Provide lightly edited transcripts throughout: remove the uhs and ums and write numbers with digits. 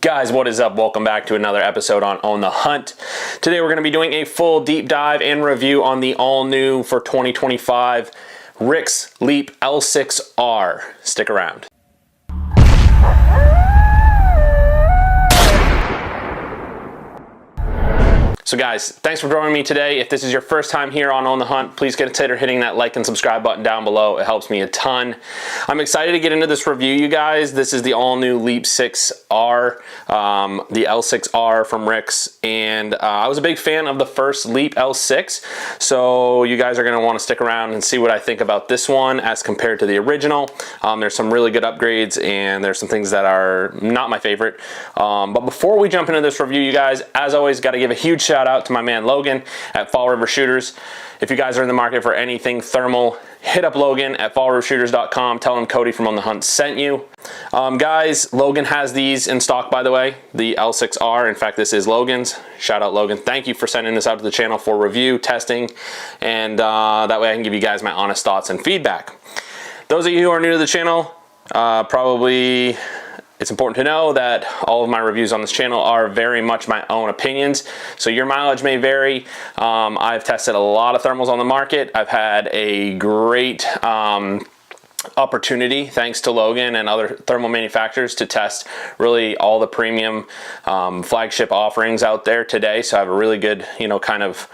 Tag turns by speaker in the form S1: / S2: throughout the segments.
S1: Guys, what is up? Welcome back to another episode on the Hunt. Today we're going to be doing a full deep dive and review on the all new for 2025 RIX Leap L6R. Stick around. So guys, thanks for joining me today. If this is your first time here on the Hunt, please consider hitting that like and subscribe button down below. It helps me a ton. I'm excited to get into this review, you guys. This is the all new Leap 6R, the L6R from RIX, and I was a big fan of the first Leap L6, so you guys are going to want to stick around and see what I think about this one as compared to the original. There's some really good upgrades, and there's some things that are not my favorite. But before we jump into this review, you guys, as always, got to give a huge shout out to my man Logan at Fall River Shooters. If you guys are in the market for anything thermal, hit up Logan at fallrivershooters.com. Tell him Cody from On the Hunt sent you. Guys, Logan has these in stock, by the way, the L6R. In fact, this is Logan's. Shout out Logan. Thank you for sending this out to the channel for review, testing, and that way I can give you guys my honest thoughts and feedback. Those of you who are new to the channel, probably it's important to know that all of my reviews on this channel are very much my own opinions, so your mileage may vary. I've tested a lot of thermals on the market. I've had a great opportunity, thanks to Logan and other thermal manufacturers, to test really all the premium flagship offerings out there today. So I have a really good, kind of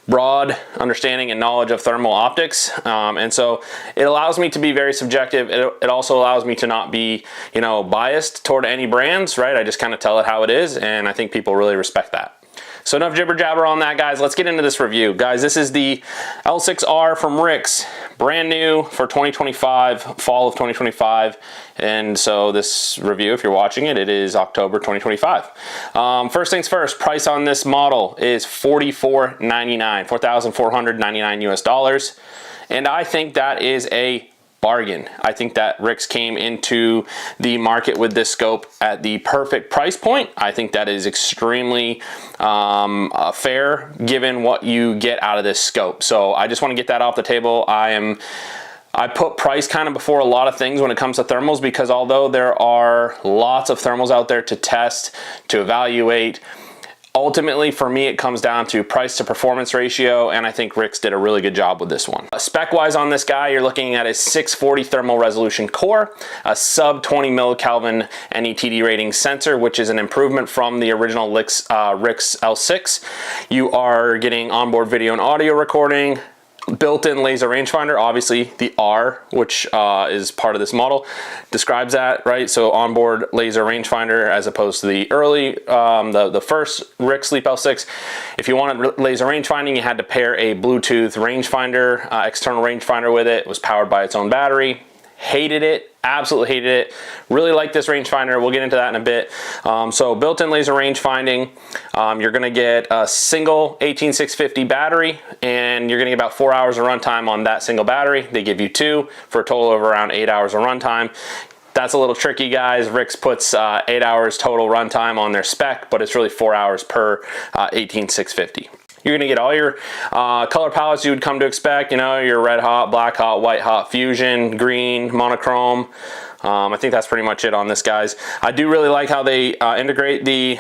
S1: broad understanding and knowledge of thermal optics, and so it allows me to be very subjective. It also allows me to not be biased toward any brands, right? I just kind of tell it how it is, and I think people really respect that. So enough jibber jabber on that, guys. Let's get into this review. Guys, this is the L6R from RIX, brand new for 2025, fall of 2025. And so this review, if you're watching it, it is October 2025. First things first, price on this model is $4,499 US dollars. And I think that is a bargain. I think that RIX came into the market with this scope at the perfect price point. I think that is extremely fair given what you get out of this scope. So I just want to get that off the table. I put price kind of before a lot of things when it comes to thermals, because although there are lots of thermals out there to test, to evaluate, ultimately, for me, it comes down to price to performance ratio, and I think RIX did a really good job with this one. Spec-wise on this guy, you're looking at a 640 thermal resolution core, a sub 20 millikelvin NETD rating sensor, which is an improvement from the original RIX L6. You are getting onboard video and audio recording, built-in laser rangefinder. Obviously the R, which is part of this model, describes that, right? So onboard laser rangefinder, as opposed to the early the first RIX Leap L6. If you wanted laser rangefinding, you had to pair a Bluetooth rangefinder, external rangefinder with it. It was powered by its own battery. Hated it, absolutely hated it. Really like this rangefinder. We'll get into that in a bit. So built-in laser rangefinding. You're gonna get a single 18650 battery, and you're gonna get about 4 hours of runtime on that single battery. They give you two for a total of around 8 hours of runtime. That's a little tricky, guys. RIX puts 8 hours total runtime on their spec, but it's really 4 hours per 18650. You're gonna get all your color palettes you would come to expect, your red hot, black hot, white hot, fusion, green, monochrome. I think that's pretty much it on this, guys. I do really like how they integrate the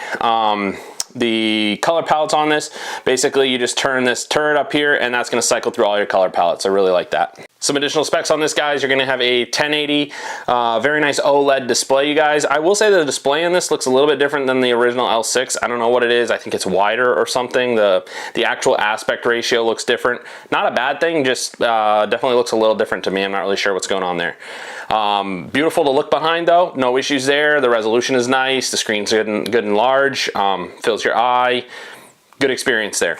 S1: color palettes on this. Basically, you just turn this turret up here, and that's gonna cycle through all your color palettes. I really like that. Some additional specs on this, guys. You're gonna have a 1080, very nice OLED display, you guys. I will say the display in this looks a little bit different than the original L6. I don't know what it is. I think it's wider or something. The actual aspect ratio looks different. Not a bad thing, just definitely looks a little different to me. I'm not really sure what's going on there. Beautiful to look behind, though. No issues there. The resolution is nice. The screen's good and large. Fills your eye. Good experience there.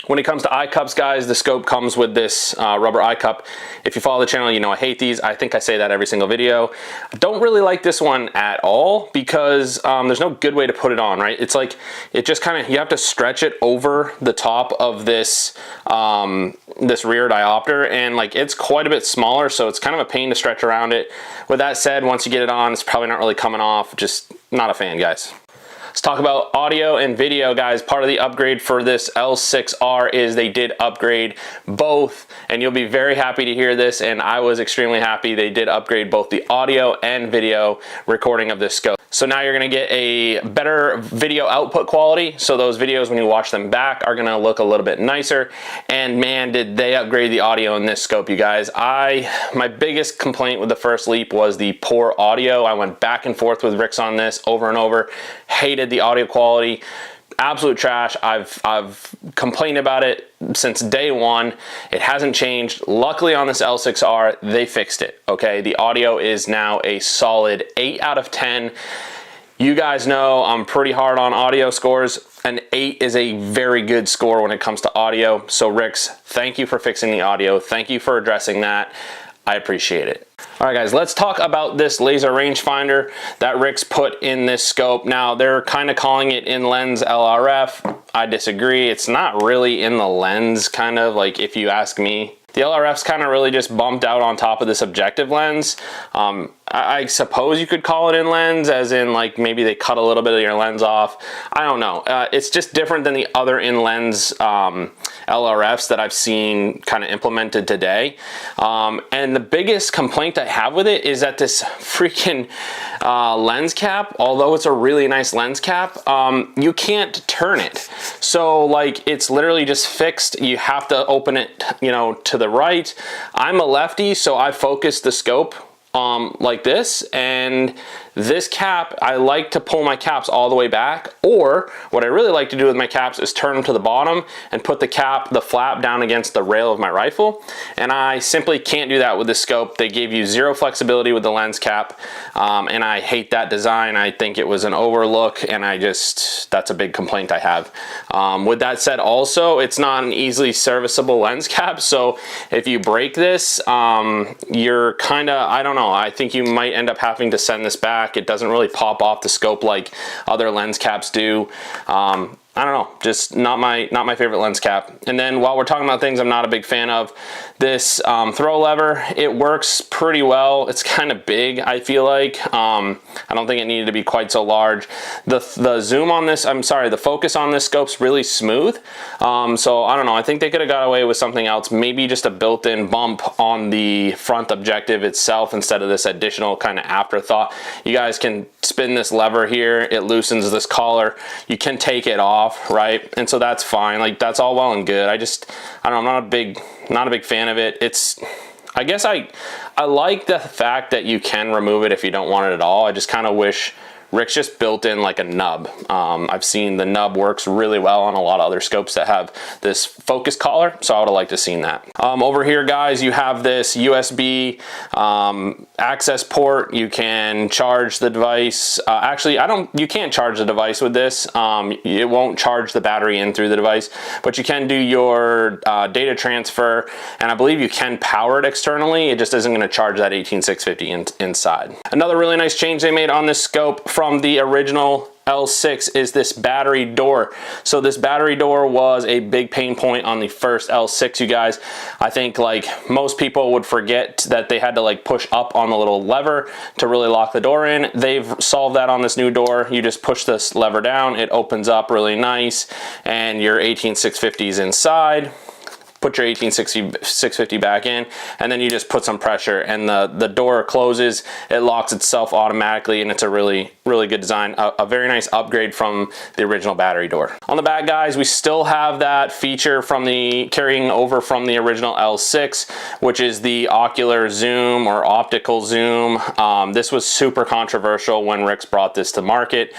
S1: When it comes to eye cups, guys, the scope comes with this rubber eye cup. If you follow the channel, you know I hate these. I think I say that every single video. I don't really like this one at all, because there's no good way to put it on, right? It's like, it just kind of, you have to stretch it over the top of this this rear diopter, and like, it's quite a bit smaller, so it's kind of a pain to stretch around it. With that said, once you get it on, it's probably not really coming off. Just not a fan, guys. Let's talk about audio and video, guys. Part of the upgrade for this L6R is they did upgrade both, and you'll be very happy to hear this, and I was extremely happy they did upgrade both the audio and video recording of this scope. So now you're gonna get a better video output quality, so those videos when you watch them back are gonna look a little bit nicer. And man, did they upgrade the audio in this scope, you guys. My biggest complaint with the first Leap was the poor audio. I went back and forth with RIX on this over and over, hated the audio quality. Absolute trash. I've complained about it since day one. It hasn't changed. Luckily on this L6R, they fixed it, okay? The audio is now a solid 8 out of 10. You guys know I'm pretty hard on audio scores. An 8 is a very good score when it comes to audio. So RIX, thank you for fixing the audio. Thank you for addressing that. I appreciate it. All right, guys, let's talk about this laser rangefinder that RIX put in this scope. Now, they're kind of calling it in-lens LRF. I disagree. It's not really in the lens, kind of, like, if you ask me. The LRF's kind of really just bumped out on top of this objective lens. I suppose you could call it in lens, as in like maybe they cut a little bit of your lens off. I don't know. It's just different than the other in lens LRFs that I've seen kind of implemented today. And the biggest complaint I have with it is that this freaking lens cap, although it's a really nice lens cap, you can't turn it. So like it's literally just fixed. You have to open it, you know, to the right. I'm a lefty, so I focus the scope like this, and this cap, I like to pull my caps all the way back, or what I really like to do with my caps is turn them to the bottom and put the flap down against the rail of my rifle, and I simply can't do that with this scope. They gave you zero flexibility with the lens cap, and I hate that design. I think it was an overlook, and that's a big complaint I have. With that said, also, it's not an easily serviceable lens cap, so if you break this, you're kind of, I don't know, I think you might end up having to send this back. It doesn't really pop off the scope like other lens caps do. I don't know, just not my favorite lens cap. And then while we're talking about things I'm not a big fan of, this throw lever, it works pretty well. It's kind of big, I feel like. I don't think it needed to be quite so large. The zoom on this, the focus on this scope's really smooth. So I don't know, I think they could have got away with something else, maybe just a built-in bump on the front objective itself instead of this additional kind of afterthought. You guys can spin this lever here, it loosens this collar. You can take it off, right? And so that's fine. Like, that's all well and good. I don't know, I'm not a big fan of it. I guess I like the fact that you can remove it if you don't want it at all. I just kind of wish RIX just built in like a nub. I've seen the nub works really well on a lot of other scopes that have this focus collar, so I would have liked to have seen that. Over here, guys, you have this USB access port. You can charge the device. Actually, you can't charge the device with this. It won't charge the battery in through the device, but you can do your data transfer, and I believe you can power it externally. It just isn't going to charge that 18650 inside. Another really nice change they made on this scope from the original L6 is this battery door. So this battery door was a big pain point on the first L6, you guys. I think like most people would forget that they had to like push up on the little lever to really lock the door in. They've solved that on this new door. You just push this lever down, it opens up really nice, and your 18650 is inside. Put your 18650 back in, and then you just put some pressure, and the door closes. It locks itself automatically, and it's a really good design. A very nice upgrade from the original battery door. On the back, guys, we still have that feature from carrying over from the original L6, which is the ocular zoom or optical zoom. This was super controversial when RIX brought this to market.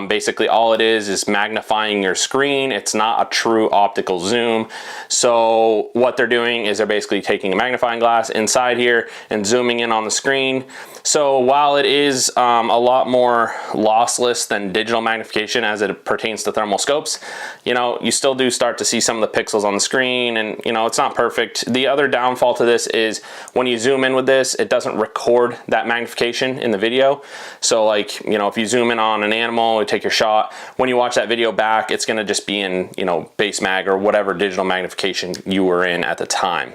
S1: Basically, all it is magnifying your screen. It's not a true optical zoom. So what they're doing is they're basically taking a magnifying glass inside here and zooming in on the screen. So while it is a lot more lossless than digital magnification as it pertains to thermal scopes, you know, you still do start to see some of the pixels on the screen, and you know, it's not perfect. The other downfall to this is when you zoom in with this, it doesn't record that magnification in the video. So like, you know, if you zoom in on an animal, you take your shot, when you watch that video back, it's gonna just be in, you know, base mag or whatever digital magnification you you were in at the time.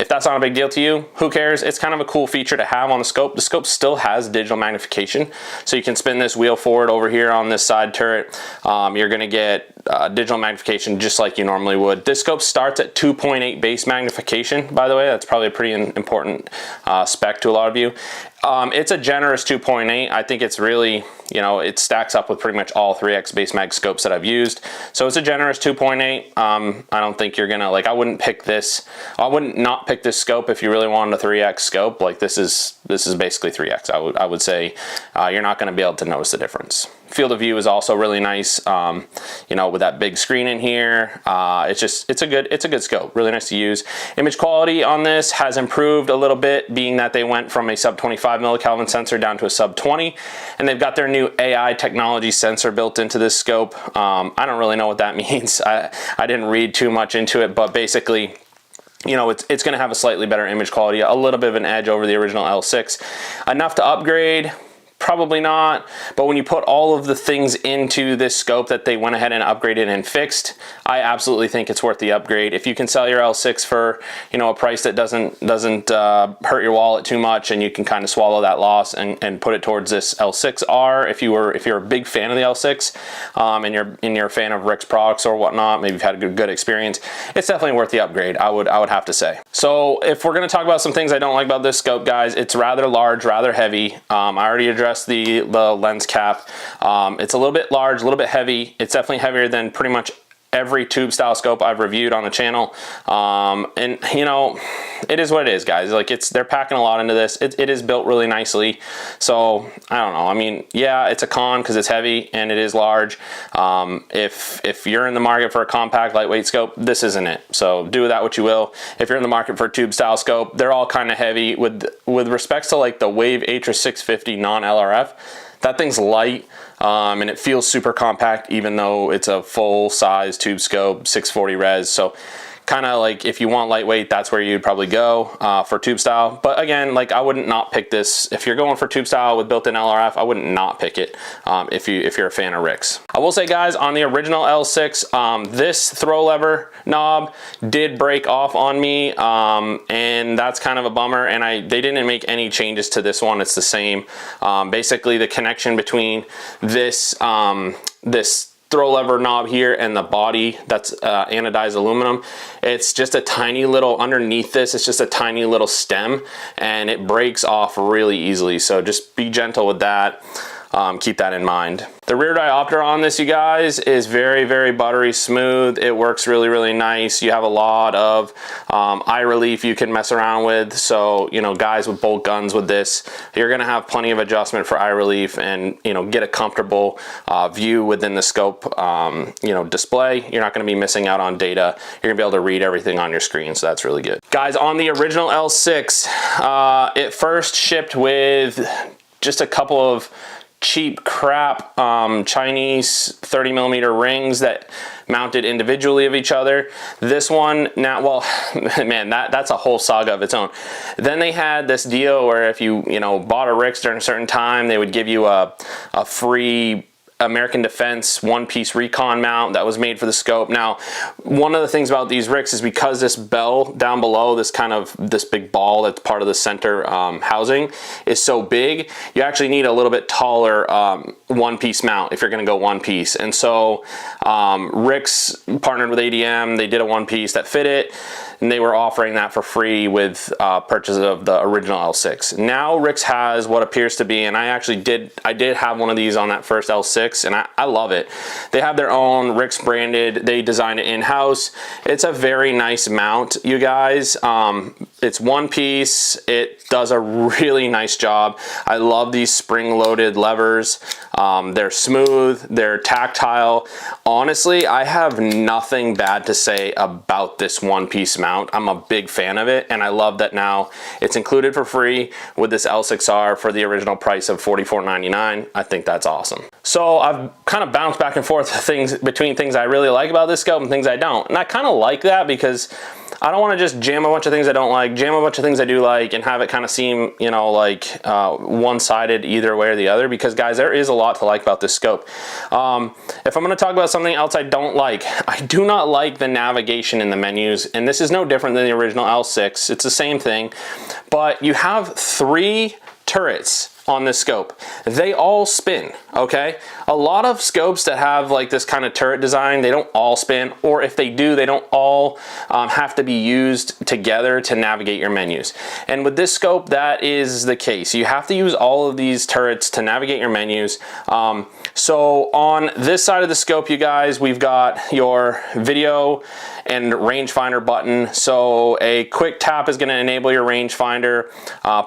S1: If that's not a big deal to you, who cares? It's kind of a cool feature to have on the scope. The scope still has digital magnification, so you can spin this wheel forward over here on this side turret. You're gonna get digital magnification just like you normally would. This scope starts at 2.8 base magnification, by the way. That's probably a pretty important spec to a lot of you. It's a generous 2.8. I think it's really, you know, it stacks up with pretty much all 3X base mag scopes that I've used. So it's a generous 2.8. I don't think you're gonna, like, I wouldn't pick this. I wouldn't not pick this scope if you really wanted a 3X scope. Like, this is basically 3X. I would say you're not gonna be able to notice the difference. Field of view is also really nice, you know, with that big screen in here. It's a good scope, really nice to use. Image quality on this has improved a little bit, being that they went from a sub 25 millikelvin sensor down to a sub 20, and they've got their new AI technology sensor built into this scope. I don't really know what that means. I didn't read too much into it, but basically, you know, it's going to have a slightly better image quality, a little bit of an edge over the original L6. Enough to upgrade? Probably not, but when you put all of the things into this scope that they went ahead and upgraded and fixed, I absolutely think it's worth the upgrade. If you can sell your L6 for, you know, a price that doesn't hurt your wallet too much, and you can kind of swallow that loss and put it towards this L6R, if you're a big fan of the L6, and you're a fan of RIX products or whatnot, maybe you've had a good experience, it's definitely worth the upgrade. I would have to say. So if we're going to talk about some things I don't like about this scope, guys, it's rather large, rather heavy. I already addressed the lens cap. It's a little bit large, a little bit heavy. It's definitely heavier than pretty much every tube style scope I've reviewed on the channel. And you know, it is what it is, guys. Like, they're packing a lot into this. It is built really nicely. So I don't know. I mean, yeah, it's a con because it's heavy and it is large. If you're in the market for a compact lightweight scope, this isn't it. So do with that what you will. If you're in the market for a tube style scope, they're all kind of heavy. With respects to like the Wave Atris 650 non-LRF, that thing's light. And it feels super compact, even though it's a full size tube scope, 640 res. So kind of like, if you want lightweight, that's where you'd probably go for tube style. But again, like, I wouldn't not pick this. If you're going for tube style with built-in LRF, I wouldn't not pick it if you're a fan of RIX. I will say, guys, on the original L6, this throw lever knob did break off on me, and that's kind of a bummer. And they didn't make any changes to this one. It's the same. Basically, the connection between this throw lever knob here and the body that's anodized aluminum, it's just a tiny little, underneath this, it's just a tiny little stem, and it breaks off really easily. So just be gentle with that. Keep that in mind. The rear diopter on this, you guys, is very, very buttery smooth. It works really, really nice. You have a lot of eye relief you can mess around with. So, you know, guys with bolt guns with this, you're gonna have plenty of adjustment for eye relief, and, you know, get a comfortable view within the scope, you know, display. You're not gonna be missing out on data. You're gonna be able to read everything on your screen, so that's really good. Guys, on the original L6, it first shipped with just a couple of cheap crap Chinese 30mm rings that mounted individually of each other. This one now, well, man, that's a whole saga of its own. Then they had this deal where if you bought a RIX during a certain time, they would give you a free American Defense one-piece recon mount that was made for the scope. Now, one of the things about these RIX is because this bell down below, this big ball that's part of the center housing is so big, you actually need a little bit taller one-piece mount if you're gonna go one-piece. And so RIX partnered with ADM, they did a one-piece that fit it, and they were offering that for free with purchase of the original L6. Now RIX has what appears to be, and I did have one of these on that first L6, and I love it. They have their own RIX branded, they designed it in-house. It's a very nice mount, you guys. It's one piece, it does a really nice job. I love these spring-loaded levers. They're smooth, they're tactile. Honestly, I have nothing bad to say about this one-piece mount. I'm a big fan of it, and I love that now it's included for free with this L6R for the original price of $44.99. I think that's awesome. So I've kind of bounced back and forth between things I really like about this scope and things I don't. And I kind of like that because I don't want to just jam a bunch of things I don't like, jam a bunch of things I do like, and have it kind of seem, you know, like one-sided either way or the other, because guys, there is a lot to like about this scope. If I'm going to talk about something else I don't like, I do not like the navigation in the menus, and this is no different than the original L6. It's the same thing, but you have 3 turrets on this scope. They all spin, okay? A lot of scopes that have like this kind of turret design, they don't all spin, or if they do, they don't all have to be used together to navigate your menus. And with this scope, that is the case. You have to use all of these turrets to navigate your menus. So on this side of the scope, you guys, we've got your video and rangefinder button. So a quick tap is going to enable your rangefinder,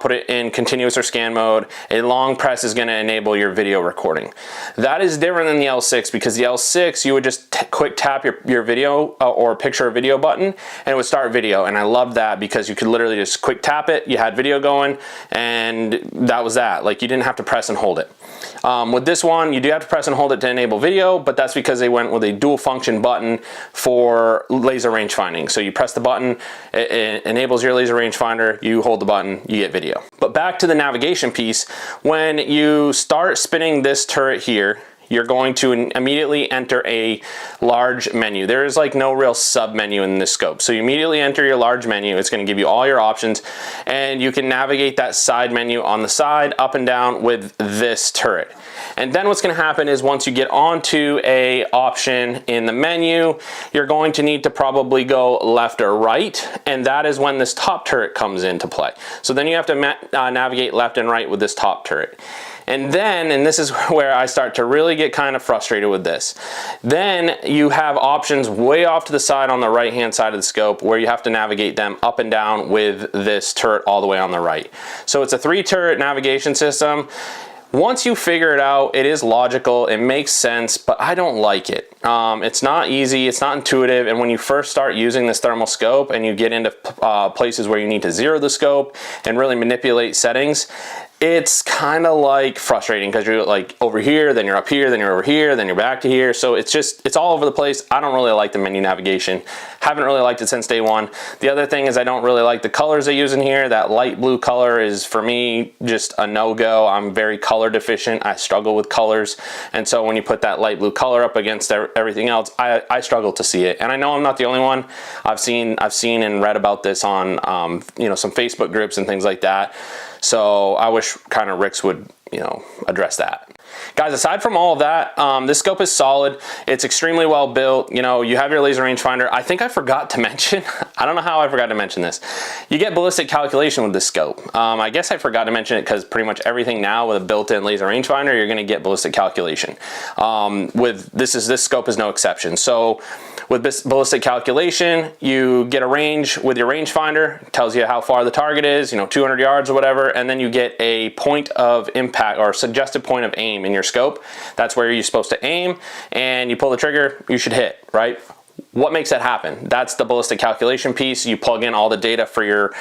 S1: put it in continuous or scan mode. A long press is going to enable your video recording. That is different than the L6, because the L6, you would just quick tap your video or picture a video button and it would start video. And I loved that because you could literally just quick tap it, you had video going, and that was that. Like, you didn't have to press and hold it. With this one, you do have to press and hold it to enable video, but that's because they went with a dual function button for laser range finding. So you press the button, it enables your laser rangefinder, you hold the button, you get video. But back to the navigation piece, when you start spinning this turret here, you're going to immediately enter a large menu. There is like no real sub menu in this scope. So you immediately enter your large menu. It's going to give you all your options, and you can navigate that side menu on the side, up and down with this turret. And then what's going to happen is once you get onto a option in the menu, you're going to need to probably go left or right, and that is when this top turret comes into play. So then you have to navigate left and right with this top turret. And then, and this is where I start to really get kind of frustrated with this, then you have options way off to the side on the right hand side of the scope where you have to navigate them up and down with this turret all the way on the right. So it's a 3 turret navigation system. Once you figure it out, it is logical, it makes sense, but I don't like it. It's not easy, it's not intuitive, and when you first start using this thermal scope and you get into places where you need to zero the scope and really manipulate settings, it's kind of like frustrating because you're like over here, then you're up here, then you're over here, then you're back to here. So it's all over the place. I don't really like the menu navigation. Haven't really liked it since day one. The other thing is I don't really like the colors they use in here. That light blue color is, for me, just a no-go. I'm very color deficient. I struggle with colors. And so when you put that light blue color up against everything else, I struggle to see it. And I know I'm not the only one. I've seen and read about this on you know, some Facebook groups and things like that. So I wish kind of RIX would, you know, address that. Guys, aside from all of that, this scope is solid. It's extremely well built. You know, you have your laser rangefinder. I think I forgot to mention, I don't know how I forgot to mention this. You get ballistic calculation with this scope. I guess I forgot to mention it because pretty much everything now with a built-in laser rangefinder, you're gonna get ballistic calculation. This scope is no exception. So with ballistic calculation, you get a range with your rangefinder. It tells you how far the target is, you know, 200 yards or whatever, and then you get a point of impact or suggested point of aim in your scope. That's where you're supposed to aim, and you pull the trigger, you should hit, right? What makes that happen? That's the ballistic calculation piece. You plug in all the data for your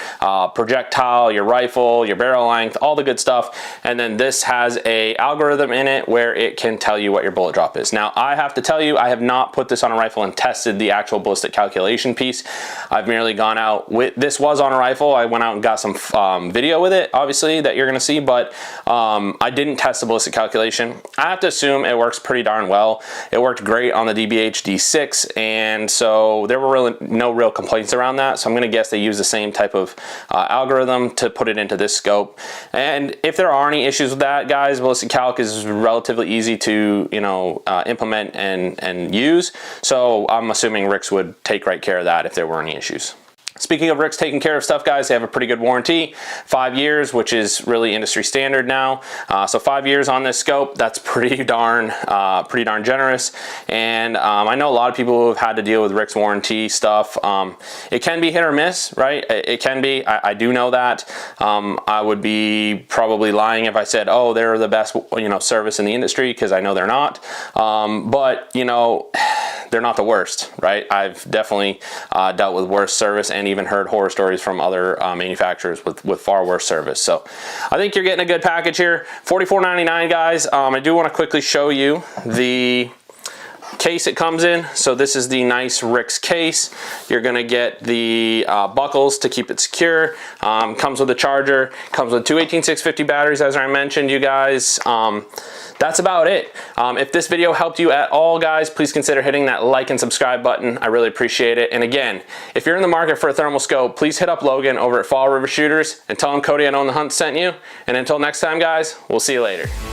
S1: projectile, your rifle, your barrel length, all the good stuff. And then this has a algorithm in it where it can tell you what your bullet drop is. Now, I have to tell you, I have not put this on a rifle and tested the actual ballistic calculation piece. I've merely gone out with, this was on a rifle. I went out and got some video with it, obviously, that you're gonna see, but I didn't test the ballistic calculation. I have to assume it works pretty darn well. It worked great on the DBH D6, and so there were really no real complaints around that. So I'm gonna guess they use the same type of algorithm to put it into this scope. And if there are any issues with that, guys, ballistic calc is relatively easy to, you know, implement and use. So I'm assuming RIX would take right care of that if there were any issues. Speaking of RIX taking care of stuff, guys, they have a pretty good warranty, 5 years, which is really industry standard now. So 5 years on this scope, that's pretty darn generous. And I know a lot of people who have had to deal with RIX warranty stuff. It can be hit or miss, right? It can be. I do know that. I would be probably lying if I said, oh, they're the best, you know, service in the industry, because I know they're not. But you know, they're not the worst, right? I've definitely dealt with worse service and even heard horror stories from other manufacturers with far worse service. So I think you're getting a good package here. $44.99, guys. I do want to quickly show you the case it comes in. So this is the nice RIX case. You're gonna get the buckles to keep it secure. Comes with a charger, comes with two 18650 batteries, as I mentioned, you guys. That's about it. If this video helped you at all, guys, please consider hitting that like and subscribe button. I really appreciate it. And again, if you're in the market for a thermal scope, please hit up Logan over at Fall River Shooters and tell him Cody and Own the Hunt sent you. And until next time, guys, we'll see you later.